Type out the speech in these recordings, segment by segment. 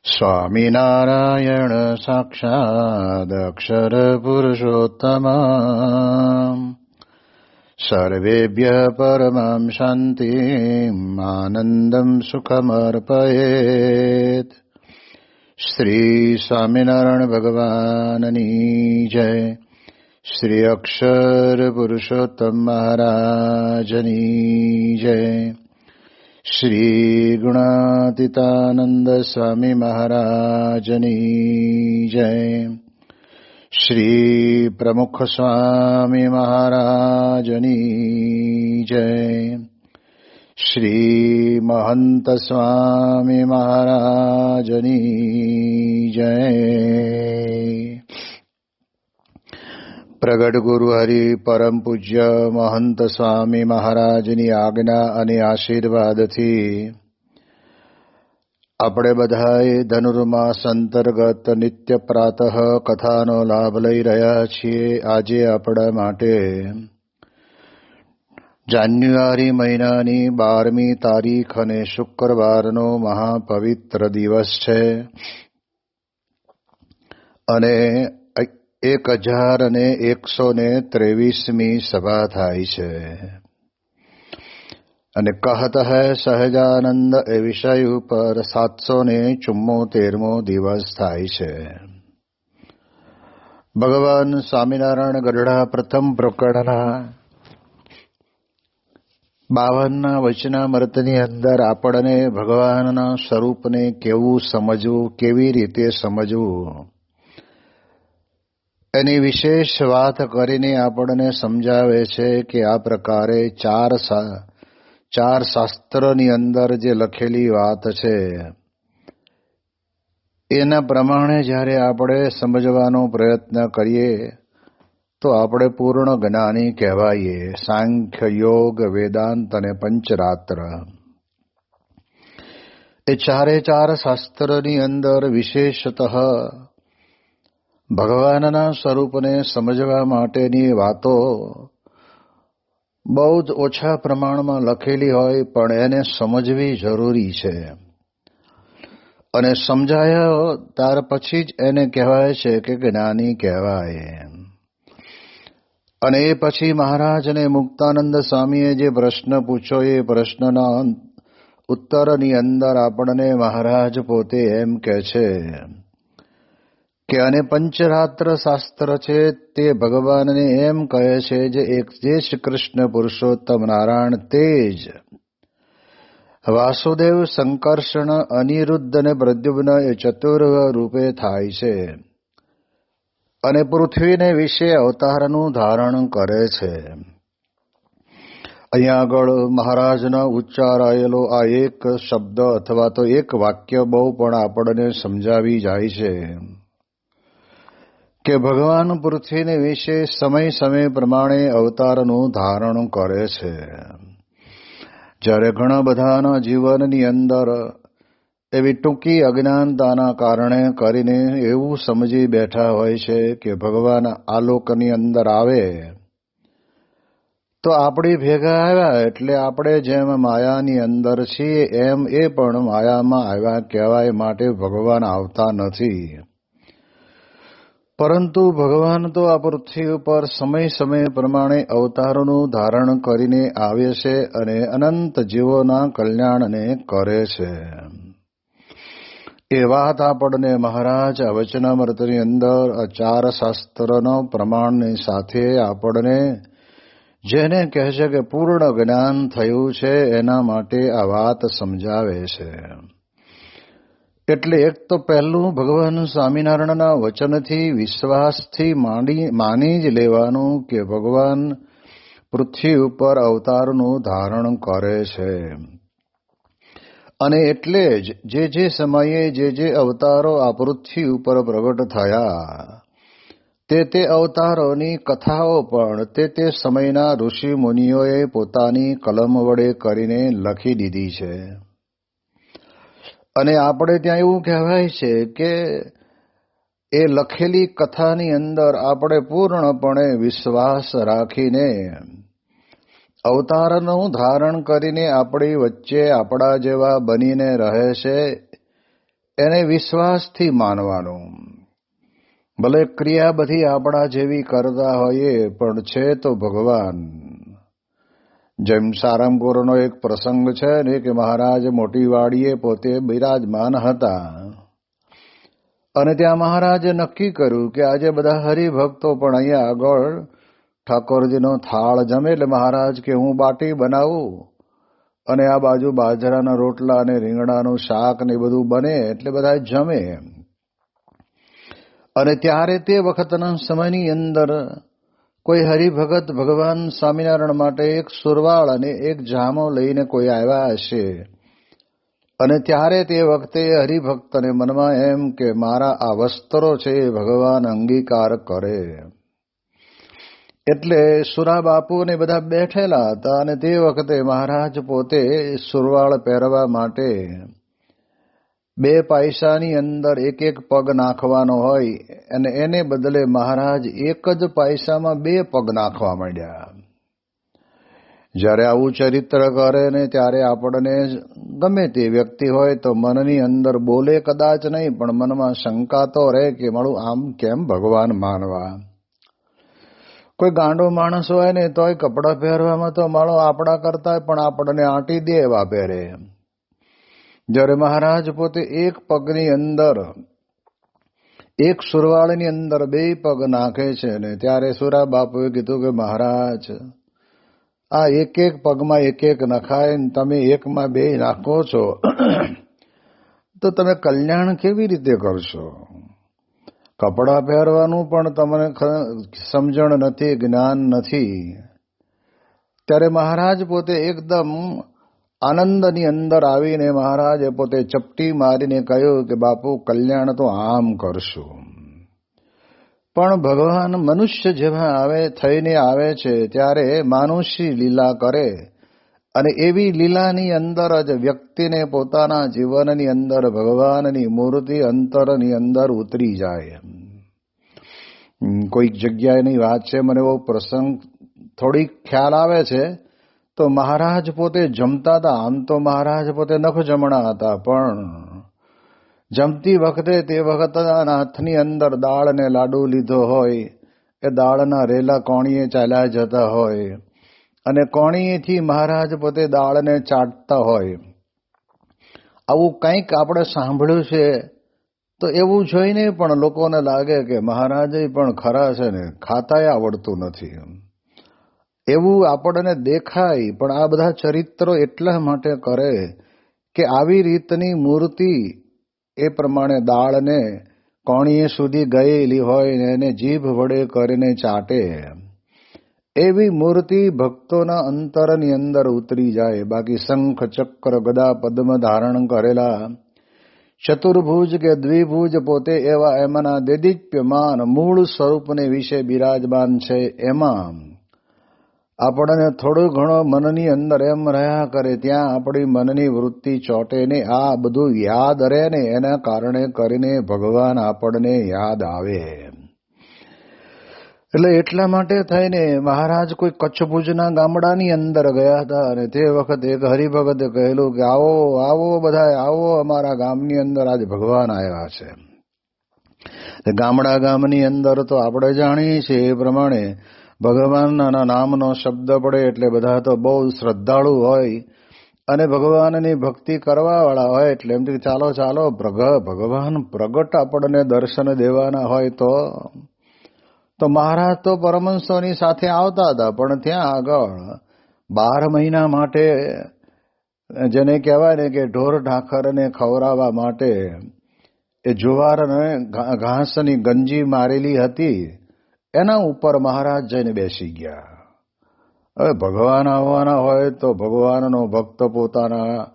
સ્વામિનારાયણ સાક્ષાદ અક્ષર પુરુષોત્તમ સર્વેભ્ય પરમં શાંતિમ આનંદમ સુખમર્પયેત. શ્રી સ્વામિનારાયણ ભગવાનની જય. શ્રી અક્ષર પુરુષોત્તમ મહારાજની જય. શ્રી ગુણાતીતાનંદ સ્વામી મહારાજની જય. શ્રી પ્રમુખ સ્વામી મહારાજની જય. શ્રી મહંત સ્વામી મહારાજની જય. પ્રગટ ગુરુ હરિ પરમ પૂજ્ય મહંત સ્વામી મહારાજની આજ્ઞા અને આશીર્વાદથી આપણે બધાએ ધનુર્માસ અંતર્ગત નિત્ય પ્રાતઃ કથાનો લાભ લઈ રહ્યા છીએ. આજે આપણા માટે જાન્યુઆરી મહિનાની 12મી તારીખ અને શુક્રવારનો મહાપવિત્ર દિવસ છે અને 1023મી સભા થાય છે અને કહત હૈ સહજાનંદ એ વિષય ઉપર 774મો દિવસ થાય છે. ભગવાન સ્વામિનારાયણ ગઢડા પ્રથમ પ્રકરણના 52ના વચનામૃતની અંદર આપણને ભગવાનના સ્વરૂપને કેવું સમજવું, કેવી રીતે સમજવું એની વિશેષ વાત કરીને આપણને સમજાવે છે કે આ પ્રકારે ચાર શાસ્ત્રની અંદર જે લખેલી વાત છે એના પ્રમાણે જ્યારે આપણે સમજવાનો પ્રયત્ન કરીએ તો આપણે પૂર્ણ જ્ઞાની કહેવાઈએ. સાંખ્ય, યોગ, વેદાંત અને પંચરાત્ર એ ચાર શાસ્ત્રની અંદર વિશેષતઃ ભગવાનના સ્વરૂપને સમજવા માટેની વાતો બહુ જ ઓછા પ્રમાણમાં લખેલી હોય પણ એને સમજવી જરૂરી છે અને સમજાયો ત્યાર પછી જ એને કહેવાય છે કે જ્ઞાની કહેવાય. અને એ પછી મહારાજને મુક્તાનંદ સ્વામીએ જે પ્રશ્ન પૂછ્યો એ પ્રશ્નના ઉત્તરની અંદર આપણને મહારાજ પોતે એમ કહે છે કે અને પંચરાત્ર શાસ્ત્ર છે તે ભગવાનને એમ કહે છે જે એક જે શ્રી કૃષ્ણ પુરુષોત્તમ નારાયણ તે જ વાસુદેવ, સંકર્ષણ, અનિરુદ્ધ અને પ્રદ્યુમ્ન એ ચતુર્ગ રૂપે થાય છે અને પૃથ્વીને વિશે અવતારનું ધારણ કરે છે. અહીંયા આગળ મહારાજના ઉચ્ચારાયેલો આ એક શબ્દ અથવા તો એક વાક્ય બહુ પણ આપણને સમજાવી જાય છે કે ભગવાન પૃથ્વીને વિશે સમય પ્રમાણે અવતારનું ધારણ કરે છે. જ્યારે ઘણા બધાના જીવનની અંદર એવી ટૂંકી અજ્ઞાનતાના કારણે કરીને એવું સમજી બેઠા હોય છે કે ભગવાન આલોકની અંદર આવે તો આપણી ભેગા આવ્યા એટલે આપણે જેમ માયાની અંદર છીએ એમ એ પણ માયામાં આવ્યા કહેવાય માટે ભગવાન આવતા નથી. પરંતુ ભગવાન તો આ પૃથ્વી ઉપર સમય પ્રમાણે અવતારોનું ધારણ કરીને આવે છે અને અનંત જીવોના કલ્યાણને કરે છે. એ વાત આપણને મહારાજ આ વચનામૃતની અંદર આ ચાર શાસ્ત્રના પ્રમાણની સાથે આપણને જેને કહે છે કે પૂર્ણ જ્ઞાન થયું છે એના માટે આ વાત સમજાવે છે. એટલે એક તો પહેલું ભગવાન સ્વામિનારાયણના વચનથી વિશ્વાસથી માની જ લેવાનું કે ભગવાન પૃથ્વી ઉપર અવતારનું ધારણ કરે છે અને એટલે જ જે સમયે જે અવતારો આ પૃથ્વી ઉપર પ્રગટ થયા તે અવતારોની કથાઓ પણ તે સમયના ઋષિ મુનિઓએ પોતાની કલમ વડે કરીને લખી દીધી છે. અને આપણે ત્યાં એવું કહેવાય છે કે એ લખેલી કથાની અંદર આપણે પૂર્ણપણે વિશ્વાસ રાખીને અવતારનું ધારણ કરીને આપણી વચ્ચે આપણા જેવા બનીને રહે છે એને વિશ્વાસથી માનવાનું. ભલે ક્રિયા બધી આપણા જેવી કરતા હોઈએ પણ છે તો ભગવાન. જેમ સારંગપુરનો એક પ્રસંગ છે ને કે મહારાજ મોટી વાડીએ પોતે બિરાજમાન હતા અને ત્યાં મહારાજે નક્કી કર્યું કે આજે બધા હરિભક્તો પણ અહીંયા આગળ ઠાકોરજીનો થાળ જમે. એટલે મહારાજ કે હું બાટી બનાવું અને આ બાજુ બાજરાના રોટલા અને રીંગણાનું શાક ને બધું બને એટલે બધા જમે. અને ત્યારે તે વખતના સમયની અંદર કોઈ હરિભગત ભગવાન સ્વામિનારાયણ માટે એક સુરવાળ અને એક જામો લઈને કોઈ આવ્યા હશે અને ત્યારે તે વખતે હરિભક્તને મનમાં એમ કે મારા આ વસ્ત્રો છે એ ભગવાન અંગીકાર કરે. એટલે સુરા બાપુને બધા બેઠેલા હતા અને તે વખતે મહારાજ પોતે સુરવાળ પહેરવા માટે 2 પૈસાની અંદર એક પગ નાખવાનો હોય અને એને બદલે મહારાજ એક જ પૈસામાં 2 પગ નાખવા માંડ્યા. જ્યારે આવું ચરિત્ર કરે ને ત્યારે આપણને ગમે તે વ્યક્તિ હોય તો મનની અંદર બોલે કદાચ નહીં પણ મનમાં શંકા તો રહે કે મારું આમ કેમ ભગવાન માનવા. કોઈ ગાંડો માણસ હોય ને તોય કપડાં પહેરવામાં તો માળો આપણા કરતા પણ આપણને આંટી દે એવા પહેરે. જ્યારે મહારાજ પોતે એક પગની અંદર એક સુરવાળની અંદર 2 પગ નાખે છે ને ત્યારે સુરા બાપુએ કીધું કે મહારાજ આ એક પગમાં એક નખાય ને તમે એકમાં 2 નાખો છો તો તમે કલ્યાણ કેવી રીતે કરશો? કપડાં પહેરવાનું પણ તમને સમજણ નથી, જ્ઞાન નથી. ત્યારે મહારાજ પોતે એકદમ આનંદની અંદર આવીને મહારાજે પોતે ચપટી મારીને કહ્યું કે બાપુ કલ્યાણ તો આમ કરશું. પણ ભગવાન મનુષ્ય જેવા થઈને આવે છે ત્યારે માનુષી લીલા કરે અને એવી લીલાની અંદર જ વ્યક્તિને પોતાના જીવનની અંદર ભગવાનની મૂર્તિ અંતરની અંદર ઉતરી જાય. કોઈક જગ્યાએની વાત છે, મને એવો પ્રસંગ થોડીક ખ્યાલ આવે છે. તો મહારાજ પોતે જમતા હતા. આમ તો મહારાજ પોતે નખ જમણા હતા પણ જમતી વખતે તે વખતના હાથની અંદર દાળ ને લાડુ લીધો હોય, એ દાળના રેલા કોણીએ ચાલ્યા જતા હોય અને કોણીએથી મહારાજ પોતે દાળને ચાટતા હોય. આવું કંઈક આપણે સાંભળ્યું છે. તો એવું જોઈને પણ લોકોને લાગે કે મહારાજે પણ ખરા છે ને ખાતાય આવડતું નથી એવું આપણને દેખાય. પણ આ બધા ચરિત્રો એટલા માટે કરે કે આવી રીતની મૂર્તિ એ પ્રમાણે દાળને કોણીએ સુધી ગયેલી હોય ને એને જીભ વડે કરીને ચાટે એવી મૂર્તિ ભક્તોના અંતરની અંદર ઉતરી જાય. બાકી શંખ ચક્ર ગદા પદ્મ ધારણ કરેલા ચતુર્ભુજ કે દ્વિભુજ પોતે એવા એમના દેદીપ્યમાન મૂળ સ્વરૂપને વિશે બિરાજમાન છે. એમાં આપણને થોડું ઘણો મનની અંદર એમ રહ્યા કરે ત્યાં આપણી મનની વૃત્તિ ચોટે ને આ બધું યાદ રહે ને એના કારણે કરીને ભગવાન આપણને યાદ આવે. એટલે એટલા માટે થઈને મહારાજ કોઈ કચ્છભુજના ગામડાની અંદર ગયા હતા અને તે વખતે એક હરિભગતે કહેલું કે આવો આવો બધા આવો, અમારા ગામની અંદર આજે ભગવાન આવ્યા છે. ગામની અંદર તો આપણે જાણીએ છીએ એ પ્રમાણે ભગવાનના નામનો શબ્દ પડે એટલે બધા તો બહુ શ્રદ્ધાળુ હોય અને ભગવાનની ભક્તિ કરવા વાળા હોય. એટલે એમ ચાલો ચાલો ભગવાન પ્રગટ આપણને દર્શન દેવાના હોય તો મહારાજ તો પરમહંસોની સાથે આવતા હતા પણ ત્યાં આગળ 12 મહિના માટે જેને કહેવાય ને કે ઢોર ઢાંખરને ખવડાવવા માટે એ જુવારને ઘાસની ગંજી મારેલી હતી એના ઉપર મહારાજ જઈને બેસી ગયા. હવે ભગવાન આવવાના હોય તો ભગવાનનો ભક્ત પોતાના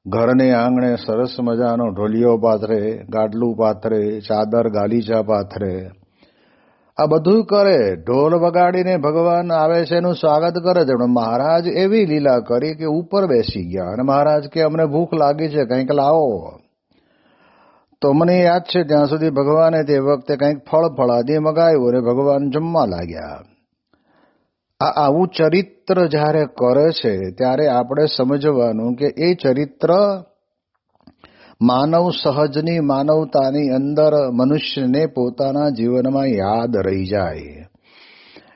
ઘરને આંગણે સરસ મજાનો ઢોલિયો પાથરે, ગાડલું પાથરે, ચાદર ગાલીચા પાથરે, આ બધું કરે. ઢોલ વગાડીને ભગવાન આવે છે એનું સ્વાગત કરે છે. પણ મહારાજ એવી લીલા કરી કે ઉપર બેસી ગયા અને મહારાજ કે અમને ભૂખ લાગી છે, કંઈક લાવો. તો મને યાદ છે ત્યાં સુધી ભગવાને તે વખતે કંઈક ફળાદી મગાવ્યું અને ભગવાન જમવા લાગ્યા. આવું ચરિત્ર જ્યારે કરે છે ત્યારે આપણે સમજવાનું કે એ ચરિત્ર માનવ સહજની માનવતાની અંદર મનુષ્યને પોતાના જીવનમાં યાદ રહી જાય.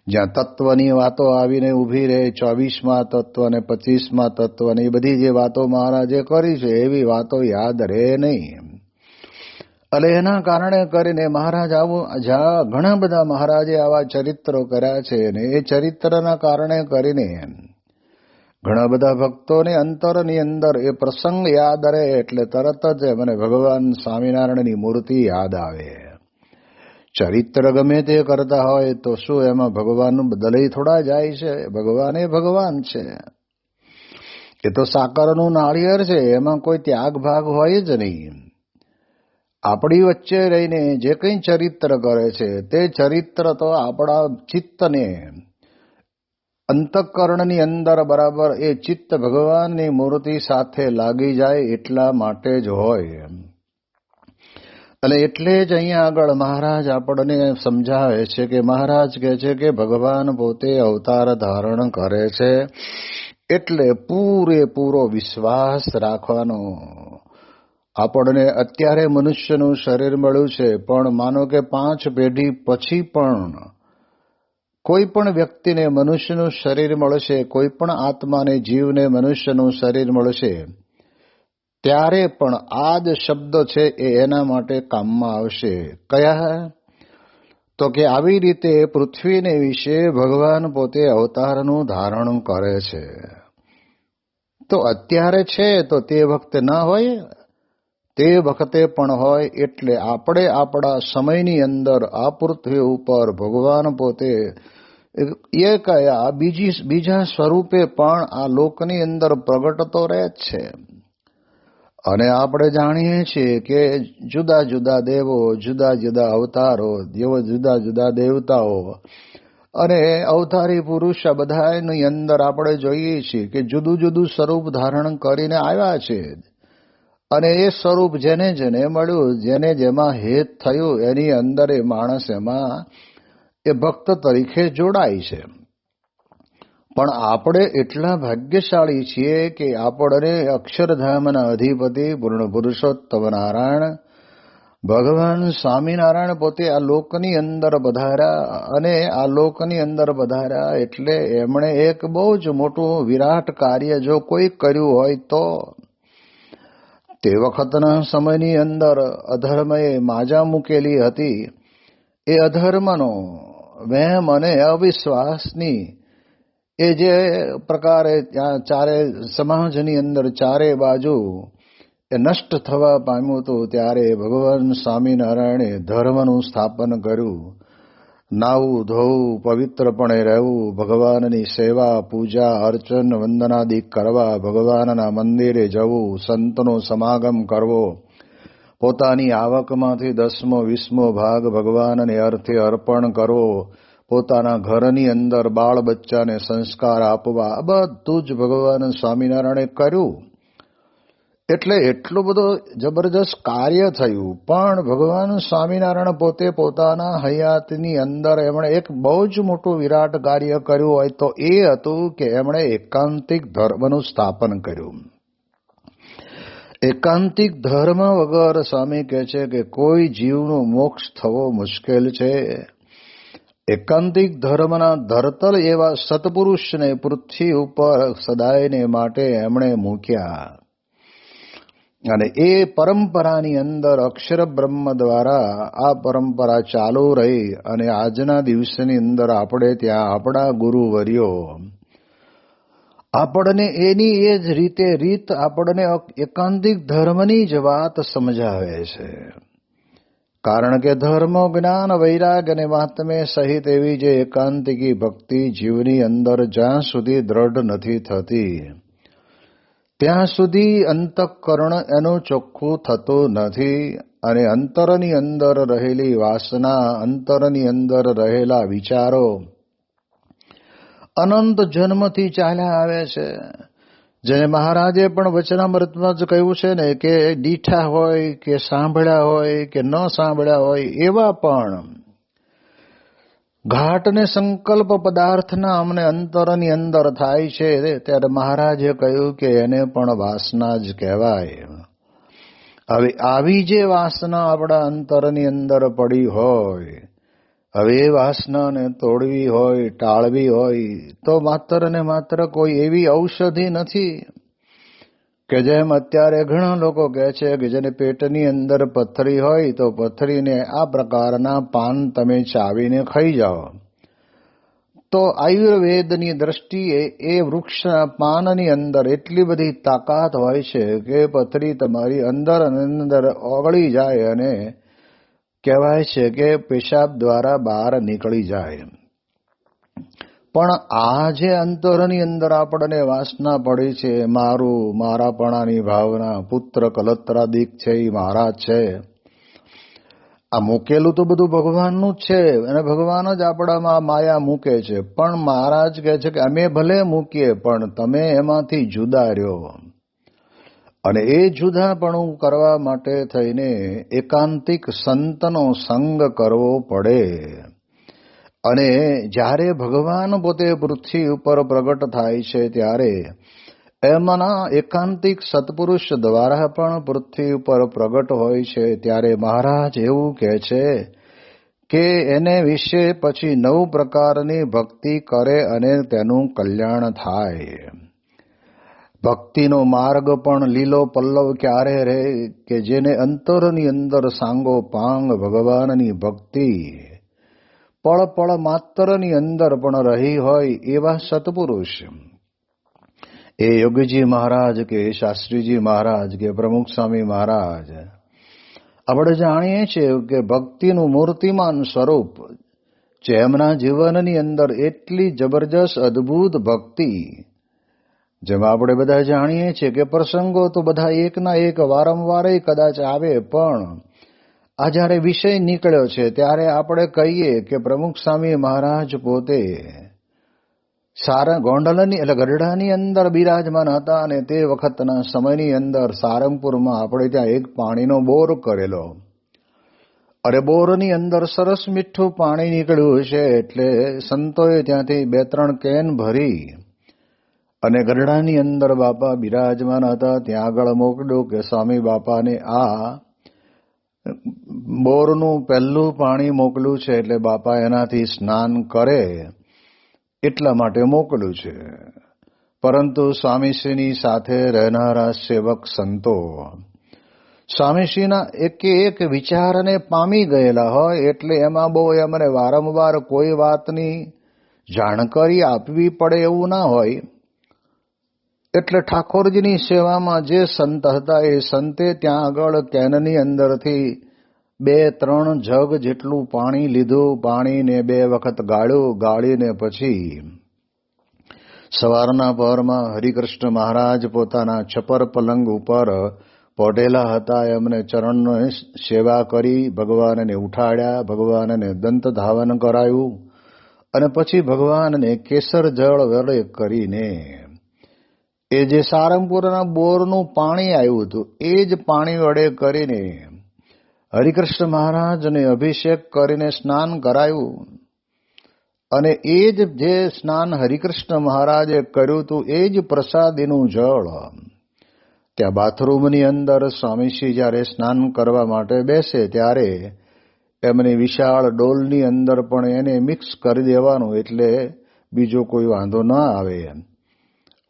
જ્યાં તત્વની વાતો આવીને ઊભી રહે, 24મા તત્વ અને 25મા તત્વ અને એ બધી જે વાતો મહારાજે કરી છે એવી વાતો યાદ રહે નહીં. એટલે એના કારણે કરીને મહારાજ ઘણા બધા મહારાજે આવા ચરિત્રો કર્યા છે અને એ ચરિત્રના કારણે કરીને ઘણા બધા ભક્તોને અંતરની અંદર એ પ્રસંગ યાદ રહે એટલે તરત જ મને ભગવાન સ્વામિનારાયણની મૂર્તિ યાદ આવે. ચરિત્ર ગમે તે કરતા હોય તો શું એમાં ભગવાનનું બદલાઈ થોડા જાય છે? ભગવાન એ ભગવાન છે. એ તો સાકરનું નાળિયેર છે, એમાં કોઈ ત્યાગ ભાગ હોય જ નહીં. આપણી વચ્ચે રહીને જે કંઈ ચરિત્ર કરે છે તે ચરિત્ર તો આપણા ચિત્તને અંતઃકરણની અંદર બરાબર એ ચિત્ત ભગવાનની મૂર્તિ સાથે લાગી જાય એટલા માટે જ હોય. અને એટલે જ અહીંયા આગળ મહારાજ આપણને સમજાવે છે કે મહારાજ કહે છે કે ભગવાન પોતે અવતાર ધારણ કરે છે એટલે પૂરેપૂરો વિશ્વાસ રાખવાનો. આપણને અત્યારે મનુષ્યનું શરીર મળ્યું છે, પણ માનો કે 5 પેઢી પછી પણ કોઈ પણ વ્યક્તિને મનુષ્યનું શરીર મળશે, કોઈ પણ આત્માને જીવને મનુષ્યનું શરીર મળશે, ત્યારે પણ આ જ શબ્દ છે એ એના માટે કામમાં આવશે. કયા? તો કે આવી રીતે પૃથ્વીને વિશે ભગવાન પોતે અવતારનું ધારણ કરે છે. તો અત્યારે છે તો તે વખતે ના હોય, તે વખતે પણ હોય. એટલે આપણે આપણા સમયની અંદર આ પૃથ્વી ઉપર ભગવાન પોતે એ કયા બીજા સ્વરૂપે પણ આ લોકની અંદર પ્રગટ તો રહે જ છે. અને આપણે જાણીએ છીએ કે જુદા જુદા દેવો, જુદા જુદા અવતારો, જુદા જુદા દેવતાઓ અને અવતારી પુરુષ બધાની અંદર આપણે જોઈએ છીએ કે જુદું જુદું સ્વરૂપ ધારણ કરીને આવ્યા છે. અને એ સ્વરૂપ જેને જેને મળ્યું, જેને જેમાં હેત થયું, એની અંદર એ માણસ એમાં એ ભક્ત તરીકે જોડાય છે. પણ આપણે એટલા ભાગ્યશાળી છીએ કે આપણને અક્ષરધામના અધિપતિ પૂર્ણ પુરુષોત્તમ નારાયણ ભગવાન સ્વામિનારાયણ પોતે આ લોકની અંદર પધાર્યા. અને આ લોકની અંદર પધાર્યા એટલે એમણે એક બહુ જ મોટું વિરાટ કાર્ય જો કોઈ કર્યું હોય તો તે વખતના સમયની અંદર અધર્મએ માજા મૂકેલી હતી. એ અધર્મનો વહેમ અને અવિશ્વાસની એ જે પ્રકારે ત્યાં ચારે સમાજની અંદર ચારે બાજુ એ નષ્ટ થવા પામ્યું હતું, ત્યારે ભગવાન સ્વામિનારાયણે ધર્મનું સ્થાપન કર્યું. નાવું ધોવું, પવિત્રપણે રહેવું, ભગવાનની સેવા પૂજા અર્ચન વંદનાદિ કરવા, ભગવાનના મંદિરે જવું, સંતનો સમાગમ કરવો, પોતાની આવકમાંથી 10મો 20મો ભાગ ભગવાનને અર્થે અર્પણ કરવો, પોતાના ઘરની અંદર બાળ બચ્ચાને સંસ્કાર આપવા, આ બધું જ ભગવાન સ્વામિનારાયણે કર્યું. એટલે એટલું બધું જબરજસ્ત કાર્ય થયું. પણ ભગવાન સ્વામિનારાયણ પોતે પોતાના હયાતની અંદર એમણે એક બહુ જ મોટું વિરાટ કાર્ય કર્યું હોય તો એ હતું કે એમણે એકાંતિક ધર્મનું સ્થાપન કર્યું. એકાંતિક ધર્મ વગર સ્વામી કહે છે કે કોઈ જીવનું મોક્ષ થવો મુશ્કેલ છે. એકાંતિક ધર્મના ધરતલ એવા સત્પુરુષને પૃથ્વી ઉપર સદાયને માટે એમણે મૂક્યા. અને એ પરંપરાની અંદર અક્ષર બ્રહ્મ દ્વારા આ પરંપરા ચાલુ રહી. અને આજના દિવસની અંદર આપણે ત્યાં આપણા ગુરુવર્યો આપણને એની એ જ રીત આપણને એકાંતિક ધર્મની જ વાત સમજાવે છે. કારણ કે ધર્મ, જ્ઞાન, વૈરાગ અને મહાત્મ્ય સહિત એવી જે એકાંતિકી ભક્તિ જીવની અંદર જ્યાં સુધી દ્રઢ નથી થતી ત્યાં સુધી અંતઃકરણ એનું ચોખ્ખું થતું નથી. અને અંતરની અંદર રહેલી વાસના, અંતરની અંદર રહેલા વિચારો અનંત જન્મથી ચાલ્યા આવે છે. જેને મહારાજે પણ વચનામૃતમાં જ કહ્યું છે ને કે દીઠા હોય કે સાંભળ્યા હોય કે ન સાંભળ્યા હોય એવા પણ ઘાટ ને સંકલ્પ પદાર્થના અમને અંતરની અંદર થાય છે ત્યારે મહારાજે કહ્યું કે એને પણ વાસના જ કહેવાય. હવે આવી જે વાસના આપણા અંતરની અંદર પડી હોય, હવે એ વાસનાને તોડવી હોય, ટાળવી હોય તો માત્ર ને માત્ર કોઈ એવી ઔષધિ નથી કે જેમ અત્યારે ઘણા લોકો કહે છે કે જેને પેટની અંદર પથરી હોય તો પથરીને આ પ્રકારના પાન તમે ચાવીને ખાઈ જાઓ. તો આયુર્વેદની દ્રષ્ટિએ એ વૃક્ષના પાનની અંદર એટલી બધી તાકાત હોય છે કે પથરી તમારી અંદર અંદર ઓગળી જાય અને કહેવાય છે કે પેશાબ દ્વારા બહાર નીકળી જાય. પણ આ જે અંતરની અંદર આપણને વાસના પડી છે, મારું, મારાપણાની ભાવના, પુત્ર કલત્રાદિક છે એ મારા છે, આ મૂકેલું તો બધું ભગવાનનું જ છે અને ભગવાન જ આપણામાં માયા મૂકે છે. પણ મહારાજ કહે છે કે અમે ભલે મૂકીએ પણ તમે એમાંથી જુદા રહ્યો. અને એ જુદાપણું કરવા માટે થઈને એકાંતિક સંતનો સંગ કરવો પડે. અને જ્યારે ભગવાન પોતે પૃથ્વી ઉપર પ્રગટ થાય છે ત્યારે એમના એકાંતિક સત્પુરુષ દ્વારા પણ પૃથ્વી ઉપર પ્રગટ હોય છે. ત્યારે મહારાજ એવું કહે છે કે એને વિશે પછી 9 પ્રકારની ભક્તિ કરે અને તેનું કલ્યાણ થાય. ભક્તિનો માર્ગ પણ લીલો પલ્લવ ક્યારે રહે કે જેને અંતરની અંદર સાંગો પાંગ ભગવાનની ભક્તિ પળ પળ માત્રની અંદર પણ રહી હોય એવા સત્પુરુષ, એ યોગીજી મહારાજ કે શાસ્ત્રીજી મહારાજ કે પ્રમુખ સ્વામી મહારાજ, આપણે જાણીએ છીએ કે ભક્તિનું મૂર્તિમાન સ્વરૂપ જેમના જીવનની અંદર એટલી જબરજસ્ત અદ્ભુત ભક્તિ, જેમાં આપણે બધા જાણીએ છીએ કે પ્રસંગો તો બધા એકના એક વારંવાર કદાચ આવે, પણ આ જ્યારે વિષય નીકળ્યો છે ત્યારે આપણે કહીએ કે પ્રમુખ સ્વામી મહારાજ પોતે ગોંડલની એટલે ગરડાની અંદર બિરાજમાન હતા અને તે વખતના સમયની અંદર સારંગપુરમાં આપણે ત્યાં એક પાણીનો બોર કરેલો અને બોરની અંદર સરસ મીઠું પાણી નીકળ્યું છે. એટલે સંતોએ ત્યાંથી 2-3 કેન ભરી અને ગરડાની અંદર બાપા બિરાજમાન હતા ત્યાં આગળ મોકલ્યું કે સ્વામી બાપાને આ બોરનું પહેલું પાણી મોકલ્યું છે એટલે બાપા એનાથી સ્નાન કરે એટલા માટે મોકલ્યું છે. પરંતુ સ્વામીશ્રીની સાથે રહેનારા સેવક સંતો સ્વામીશ્રીના એક વિચારને પામી ગયેલા હોય એટલે એમાં બહુ એમને વારંવાર કોઈ વાતની જાણકારી આપવી પડે એવું ના હોય. એટલે ઠાકોરજીની સેવામાં જે સંત હતા એ સંતે ત્યાં આગળ કેનની અંદરથી 2-3 જગ જેટલું પાણી લીધું. પાણીને 2 વખત ગાળ્યું, ગાળીને પછી સવારના પહરમાં હરિકૃષ્ણ મહારાજ પોતાના છપર પલંગ ઉપર પોઢેલા હતા, એમને ચરણની સેવા કરી, ભગવાનને ઉઠાડ્યા, ભગવાનને દંત ધાવન કરાયું અને પછી ભગવાનને કેસર જળ વડે કરીને એ જે સારંગપુરના બોરનું પાણી આવ્યું હતું એ જ પાણી વડે કરીને હરિકૃષ્ણ મહારાજને અભિષેક કરીને સ્નાન કરાયું. અને એ જ જે સ્નાન હરિકૃષ્ણ મહારાજે કર્યું હતું એ જ પ્રસાદીનું જળ ત્યાં બાથરૂમની અંદર સ્વામીશ્રી જ્યારે સ્નાન કરવા માટે બેસે ત્યારે એમની વિશાળ ડોલની અંદર પણ એને મિક્સ કરી દેવાનું એટલે બીજો કોઈ વાંધો ન આવે.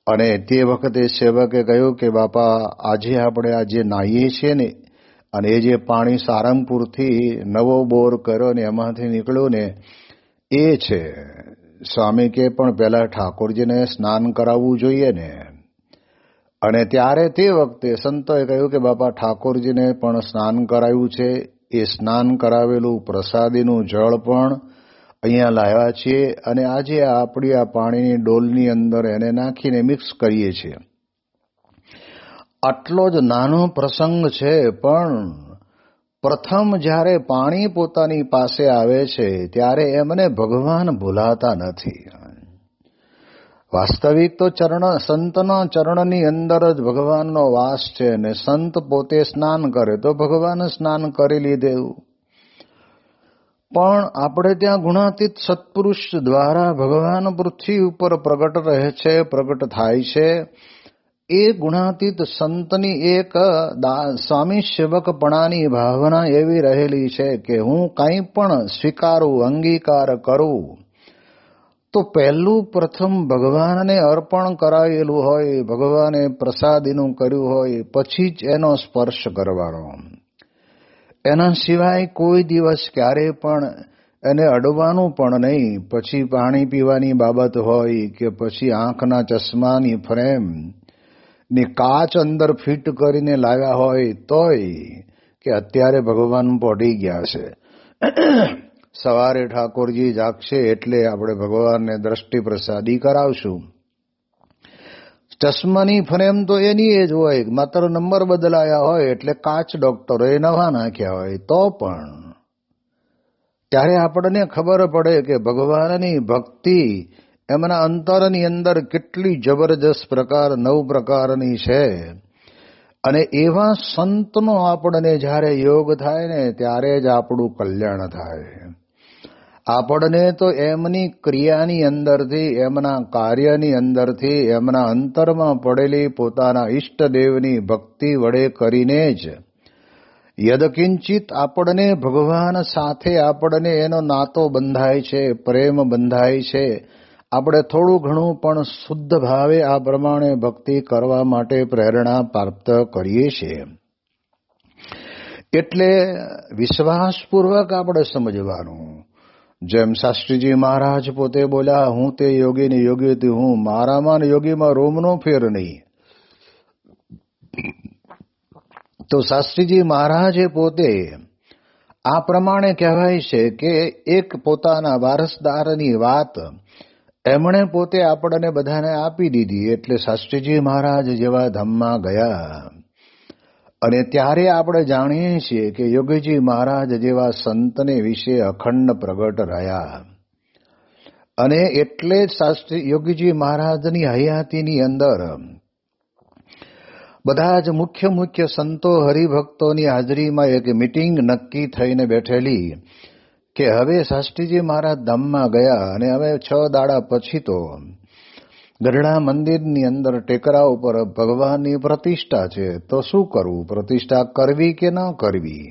અને તે વખતે સેવકે કહ્યું કે બાપા આજે આપણે આજે નાહીએ છીએ ને અને એ જે પાણી સારંગપુરથી નવો બોર કર્યો ને એમાંથી નીકળ્યું ને એ છે. સ્વામી કે પણ પહેલા ઠાકોરજીને સ્નાન કરાવવું જોઈએ ને. અને ત્યારે તે વખતે સંતોએ કહ્યું કે બાપા ઠાકોરજીને પણ સ્નાન કરાવ્યું છે, એ સ્નાન કરાવેલું પ્રસાદીનું જળ પણ અહીંયા લાવ્યા છીએ અને આજે આપણી આ પાણીની ડોલની અંદર એને નાખીને મિક્સ કરીએ છીએ. આટલો જ નાનો પ્રસંગ છે, પણ પ્રથમ જ્યારે પાણી પોતાની પાસે આવે છે ત્યારે એમને ભગવાન ભૂલાતા નથી. વાસ્તવિક તો સંતના ચરણની અંદર જ ભગવાનનો વાસ છે અને સંત પોતે સ્નાન કરે તો ભગવાન સ્નાન કરી લીધેલું. પણ આપણે ત્યાં ગુણાતીત સત્પુરુષ દ્વારા ભગવાન પૃથ્વી ઉપર પ્રગટ રહે છે, પ્રગટ થાય છે એ ગુણાતીત સંતની એક સ્વામી સેવકપણાની ભાવના એવી રહેલી છે કે હું કંઈ પણ સ્વીકારું, અંગીકાર કરું તો પહેલું પ્રથમ ભગવાનને અર્પણ કરાયેલું હોય, ભગવાને પ્રસાદીનું કર્યું હોય, પછી જ એનો સ્પર્શ કરવાનો. એના સિવાય કોઈ દિવસ ક્યારે પણ એને અડવાનું પણ નહીં. પછી પાણી પીવાની બાબત હોય કે પછી આંખના ચશ્માની ફ્રેમ ની કાચ અંદર ફિટ કરીને લાવ્યા હોય તોય કે અત્યારે ભગવાન પડી ગયા છે, સવારે ઠાકોરજી જાગશે એટલે આપણે ભગવાનને દ્રષ્ટિ પ્રસાદી કરાવશું. ચશ્માની ફ્રેમ તો એની એ જ હોય, માત્ર નંબર બદલાયા હોય એટલે કાચ ડોક્ટરોએ નવા નાખ્યા હોય તો પણ ત્યારે આપણને ખબર પડે કે ભગવાનની ભક્તિ એમના અંતરની અંદર કેટલી જબરજસ્ત પ્રકાર 9 પ્રકારની છે. અને એવા સંતનો આપણને જ્યારે યોગ થાય ને ત્યારે જ આપણું કલ્યાણ થાય. આપણને તો એમની ક્રિયાની અંદરથી, એમના કાર્યની અંદરથી, એમના અંતરમાં પડેલી પોતાના ઈષ્ટદેવની ભક્તિ વડે કરીને જ યદકિંચિત આપણને ભગવાન સાથે આપણને એનો નાતો બંધાય છે, પ્રેમ બંધાય છે. આપણે થોડું ઘણું પણ શુદ્ધ ભાવે આ પ્રમાણે ભક્તિ કરવા માટે પ્રેરણા પ્રાપ્ત કરીએ છીએ. એટલે વિશ્વાસપૂર્વક આપણે સમજવાનું. જેમ શાસ્ત્રીજી મહારાજ પોતે બોલ્યા, હું તે યોગી ને યોગી હું, મારામાં ને યોગીમાં રોમનો ફેર નહીં. તો શાસ્ત્રીજી મહારાજે પોતે આ પ્રમાણે કહેવાય છે કે એક પોતાના વારસદારની વાત એમણે પોતે આપણને બધાને આપી દીધી. એટલે શાસ્ત્રીજી મહારાજ જેવા ધામમાં ગયા અને ત્યારે આપણે જાણીએ છીએ કે યોગીજી મહારાજ જેવા સંતને વિશે અખંડ પ્રગટ રહ્યા. અને એટલે જ શાસ્ત્રી યોગીજી મહારાજની હયાતીની અંદર બધા જ મુખ્ય સંતો હરિભક્તોની હાજરીમાં એક મીટિંગ નક્કી થઈને બેઠેલી કે હવે શાસ્ત્રીજી મહારાજ ધામમાં ગયા અને હવે 6 દાડા પછી તો ગઢડા મંદિરની અંદર ટેકરા ઉપર ભગવાનની પ્રતિષ્ઠા છે. તો શું કરવું, પ્રતિષ્ઠા કરવી કે ન કરવી?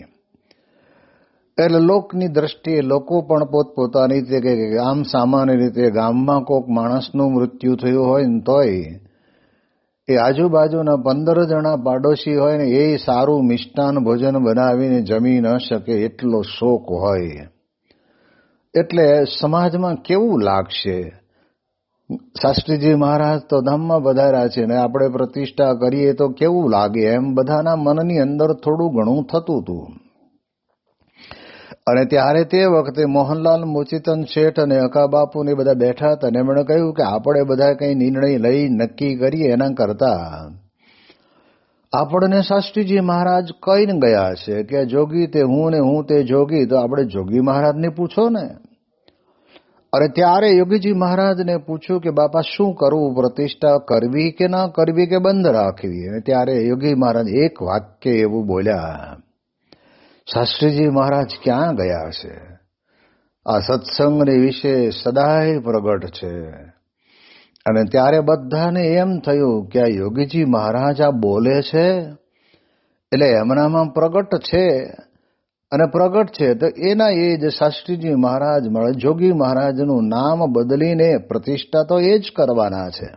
એટલે લોકની દ્રષ્ટિએ લોકો પણ પોતપોતાની રીતે કે આમ સામાન્ય રીતે ગામમાં કોઈક માણસનું મૃત્યુ થયું હોય ને તોય એ આજુબાજુના 15 જણા પાડોશી હોય ને એ સારું મિષ્ટાન ભોજન બનાવીને જમી ન શકે એટલો શોક હોય. એટલે સમાજમાં કેવું લાગશે? શાસ્ત્રીજી મહારાજ તો ધામમાં પધાર્યા છે ને આપણે પ્રતિષ્ઠા કરીએ તો કેવું લાગે, એમ બધાના મનની અંદર થોડું ઘણું થતું હતું. અને ત્યારે તે વખતે મોહનલાલ મૂચીચંદ શેઠ અને અકાબાપુ ને બધા બેઠા હતા અને એમણે કહ્યું કે આપણે બધા કંઈ નિર્ણય લઈ નક્કી કરીએ એના કરતા આપણને શાસ્ત્રીજી મહારાજ કહીને ગયા છે કે જોગી તે હું ને હું તે જોગી, તો આપણે જોગી મહારાજને પૂછો ને. અને ત્યારે યોગીજી મહારાજને પૂછ્યું કે બાપા શું કરવું, પ્રતિષ્ઠા કરવી કે ના કરવી કે બંધ રાખવી? અને ત્યારે યોગી મહારાજ એક વાક્ય એવું બોલ્યા, શાસ્ત્રીજી મહારાજ ક્યાં ગયા છે? આ સત્સંગની વિશે સદાય પ્રગટ છે. અને ત્યારે બધાને એમ થયું કે આ યોગીજી મહારાજ આ બોલે છે એટલે એમનામાં પ્રગટ છે. અને પ્રગટ છે તો એના એ જ શાસ્ત્રીજી મહારાજ મળે, જોગી મહારાજનું નામ બદલીને પ્રતિષ્ઠા તો એ જ કરવાના છે.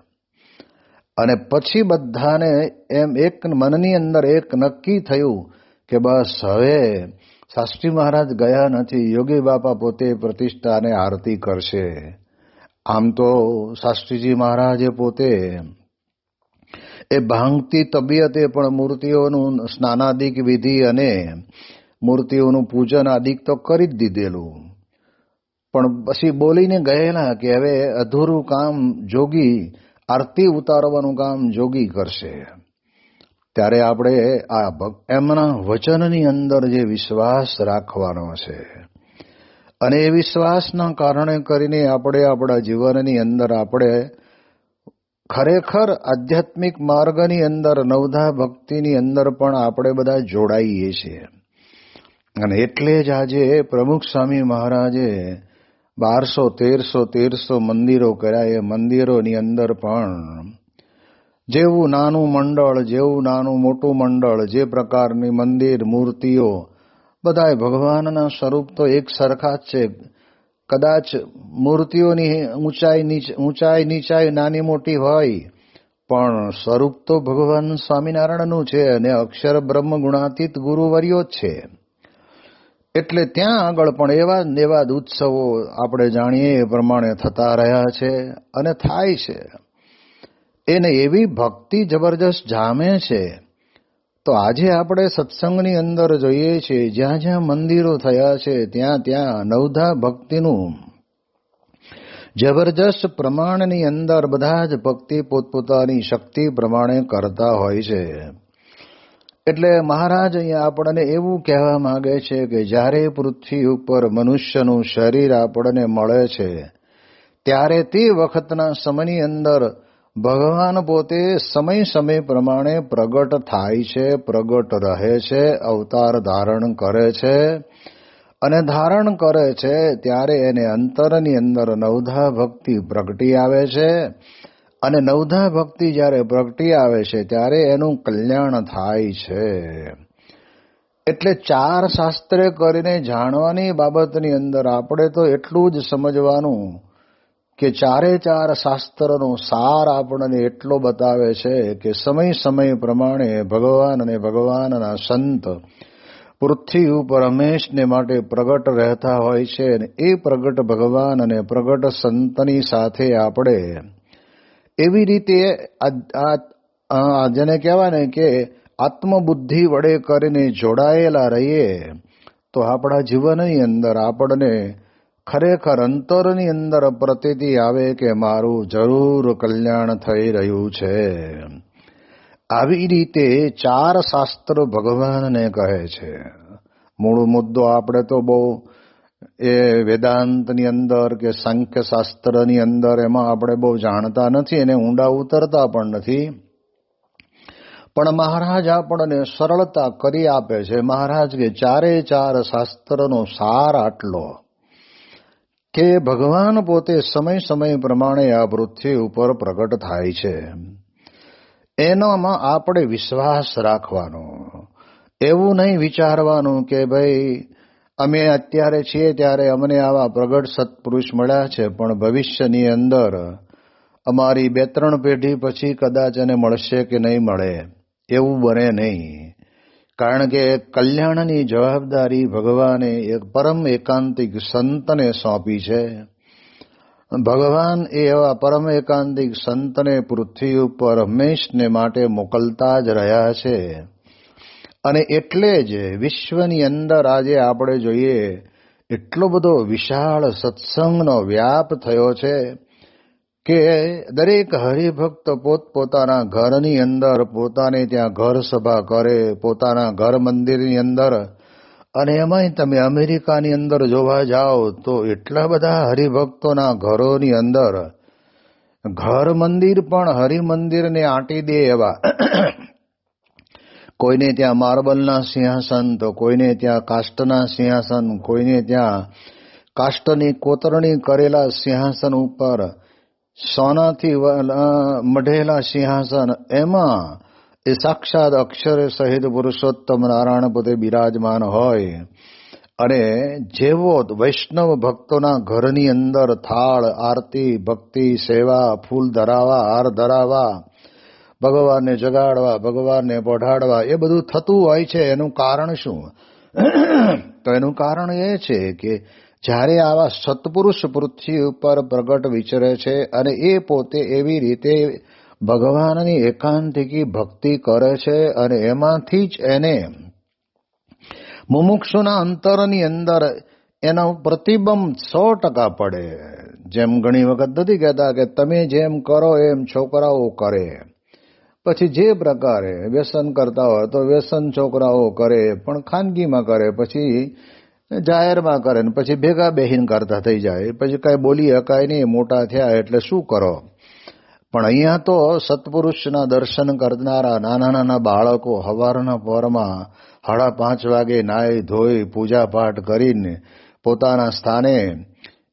અને પછી બધાને એમ એક મનની અંદર એક નક્કી થયું કે બસ હવે શાસ્ત્રી મહારાજ ગયા નથી, યોગી બાપા પોતે પ્રતિષ્ઠાને આરતી કરશે. આમ તો શાસ્ત્રીજી મહારાજે પોતે એ ભાંગતી તબિયતે પણ મૂર્તિઓનું સ્નાનાદિક વિધિ અને મૂર્તિઓનું પૂજન આદિક તો કરી જ દીધેલું. પણ પછી બોલીને ગયેલા કે હવે અધૂરું કામ જોગી, આરતી ઉતારવાનું કામ જોગી કરશે. ત્યારે આપણે આ એમના વચનની અંદર જે વિશ્વાસ રાખવાનો છે અને એ વિશ્વાસના કારણે કરીને આપણે આપણા જીવનની અંદર આપણે ખરેખર આધ્યાત્મિક માર્ગની અંદર નવધા ભક્તિની અંદર પણ આપણે બધા જોડાઈએ છીએ. અને એટલે જ આજે પ્રમુખ સ્વામી મહારાજે 1200-1300 મંદિરો કર્યા. એ મંદિરોની અંદર પણ જેવું નાનું મંડળ, જેવું નાનું મોટું મંડળ, જે પ્રકારની મંદિર, મૂર્તિઓ, બધાય ભગવાનના સ્વરૂપ તો એક સરખા જ છે. કદાચ મૂર્તિઓની ઊંચાઈ નીચાઈ નાની મોટી હોય, પણ સ્વરૂપ તો ભગવાન સ્વામિનારાયણનું છે અને અક્ષર બ્રહ્મ ગુણાતીત ગુરુવર્યો જ છે. એટલે ત્યાં આગળ પણ એવા જ ઉત્સવો આપણે જાણીએ એ પ્રમાણે થતા રહ્યા છે અને થાય છે. એને એવી ભક્તિ જબરજસ્ત જામે છે. તો આજે આપણે સત્સંગની અંદર જોઈએ છીએ, જ્યાં જ્યાં મંદિરો થયા છે ત્યાં ત્યાં નવધા ભક્તિનું જબરજસ્ત પ્રમાણની અંદર બધા જ ભક્તિ પોતપોતાની શક્તિ પ્રમાણે કરતા હોય છે. એટલે મહારાજ અહીંયા આપણને એવું કહેવા માંગે છે કે જ્યારે પૃથ્વી ઉપર મનુષ્યનું શરીર આપણને મળે છે ત્યારે તે વખતના સમયની અંદર ભગવાન પોતે સમય પ્રમાણે પ્રગટ થાય છે, પ્રગટ રહે છે, અવતાર ધારણ કરે છે. અને ધારણ કરે છે ત્યારે એને અંતરની અંદર નવધા ભક્તિ પ્રગટી આવે છે. અને નવધા ભક્તિ જ્યારે પ્રગટી આવે છે ત્યારે એનું કલ્યાણ થાય છે. એટલે ચાર શાસ્ત્રે કરીને જાણવાની બાબતની અંદર આપણે તો એટલું જ સમજવાનું કે ચારે ચાર શાસ્ત્રનો સાર આપણને એટલો બતાવે છે કે સમય પ્રમાણે ભગવાન અને ભગવાનના સંત પૃથ્વી ઉપર હંમેશને માટે પ્રગટ રહેતા હોય છે. અને એ પ્રગટ ભગવાન અને પ્રગટ સંતની સાથે આપણે એવી રીતે જેને કહેવાય ને કે આત્મબુદ્ધિ વડે કરીને જોડાયેલા રહીએ તો આપણા જીવનની અંદર આપણને ખરેખર અંતરની અંદર પ્રતીતિ આવે કે મારું જરૂર કલ્યાણ થઈ રહ્યું છે. આવી રીતે ચાર શાસ્ત્ર ભગવાનને કહે છે. મૂળ મુદ્દો આપણે તો બહુ એ વેદાંતની અંદર કે સાંખ્ય શાસ્ત્રની અંદર એમાં આપણે બહુ જાણતા નથી અને ઊંડા ઉતરતા પણ નથી. પણ મહારાજ આપણને સરળતા કરી આપે છે. મહારાજ કે ચારે ચાર શાસ્ત્રનો સાર આટલો કે ભગવાન પોતે સમય પ્રમાણે આ પૃથ્વી ઉપર પ્રગટ થાય છે. એનામાં આપણે વિશ્વાસ રાખવાનો. એવું નહીં વિચારવાનું કે ભાઈ અમે અત્યારે છીએ ત્યારે અમને આવા પ્રગટ સત્પુરુષ મળ્યા છે, પણ ભવિષ્યની અંદર અમારી 2-3 પેઢી પછી કદાચ એને મળશે કે નહીં મળે, એવું બને નહીં. કારણ કે કલ્યાણની જવાબદારી ભગવાને એક પરમ એકાંતિક સંતને સોંપી છે. ભગવાન એવા પરમ એકાંતિક સંતને પૃથ્વી ઉપર હંમેશને માટે મોકલતા જ રહ્યા છે. અને એટલે જ વિશ્વની અંદર આજે આપણે જોઈએ એટલો બધો વિશાળ સત્સંગનો વ્યાપ થયો છે કે દરેક હરિભક્ત પોતપોતાના ઘરની અંદર પોતાને ત્યાં ઘર સભા કરે, પોતાના ઘર મંદિરની અંદર. અને એમાંય તમે અમેરિકાની અંદર જોવા જાઓ તો એટલા બધા હરિભક્તોના ઘરોની અંદર ઘર મંદિર પણ હરિમંદિરને આંટી દે એવા. કોઈને ત્યાં માર્બલના સિંહાસન, તો કોઈને ત્યાં કાષ્ટના સિંહાસન, કોઈને ત્યાં કાષ્ટની કોતરણી કરેલા સિંહાસન ઉપર સોનાથી મઢેલા સિંહાસન, એમાં એ સાક્ષાત અક્ષરે સહિત પુરુષોત્તમ નારાયણ પોતે બિરાજમાન હોય. અને જેવો વૈષ્ણવ ભક્તોના ઘરની અંદર થાળ, આરતી, ભક્તિ, સેવા, ફૂલ ધરાવા, હાર ધરાવા, ભગવાનને જગાડવા, ભગવાનને પઢાડવા, એ બધું થતું હોય છે. એનું કારણ શું? તો એનું કારણ એ છે કે જ્યારે આવા સત્પુરુષ પૃથ્વી ઉપર પ્રગટ વિચરે છે અને એ પોતે એવી રીતે ભગવાનની એકાંતિકી ભક્તિ કરે છે અને એમાંથી જ એને મુમુક્ષુના અંતરની અંદર એનો પ્રતિબંધ 100% પડે. જેમ ઘણી વખત નથી કહેતા કે તમે જેમ કરો એમ છોકરાઓ કરે. પછી જે પ્રકારે વ્યસન કરતા હોય તો વ્યસન છોકરાઓ કરે, પણ ખાનગીમાં કરે, પછી જાહેરમાં કરે, ને પછી ભેગા બેહીન કરતા થઈ જાય. પછી કાંઈ બોલી હકાય નહીં, મોટા થયા એટલે શું કરો. પણ અહીંયા તો સત્પુરુષના દર્શન કરનારા નાના બાળકો સવારના પહોરમાં 5:30 વાગે નાહી ધોઈ પૂજા પાઠ કરીને પોતાના સ્થાને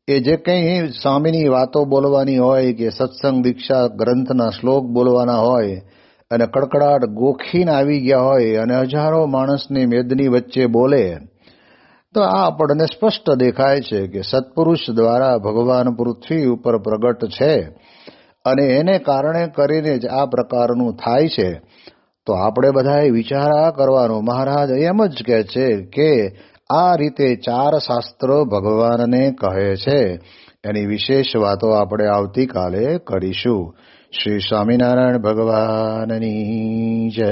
એ જે કંઈ સ્વામીની વાતો બોલવાની હોય કે સત્સંગ દીક્ષા ગ્રંથના શ્લોક બોલવાના હોય અને કડકડાટ ગોખીને આવી ગયા હોય અને હજારો માણસની મેદની વચ્ચે બોલે, તો આ આપણને સ્પષ્ટ દેખાય છે કે સત્પુરુષ દ્વારા ભગવાન પૃથ્વી ઉપર પ્રગટ છે અને એને કારણે કરીને જ આ પ્રકારનું થાય છે. તો આપણે બધાએ વિચાર કરવાનો. મહારાજ એમ જ કહે છે કે આ રીતે 4 શાસ્ત્રો ભગવાનને કહે છે. એની વિશેષ વાતો આપણે આવતીકાલે કરીશું. શ્રી સ્વામિનારાયણ ભગવાનની જય.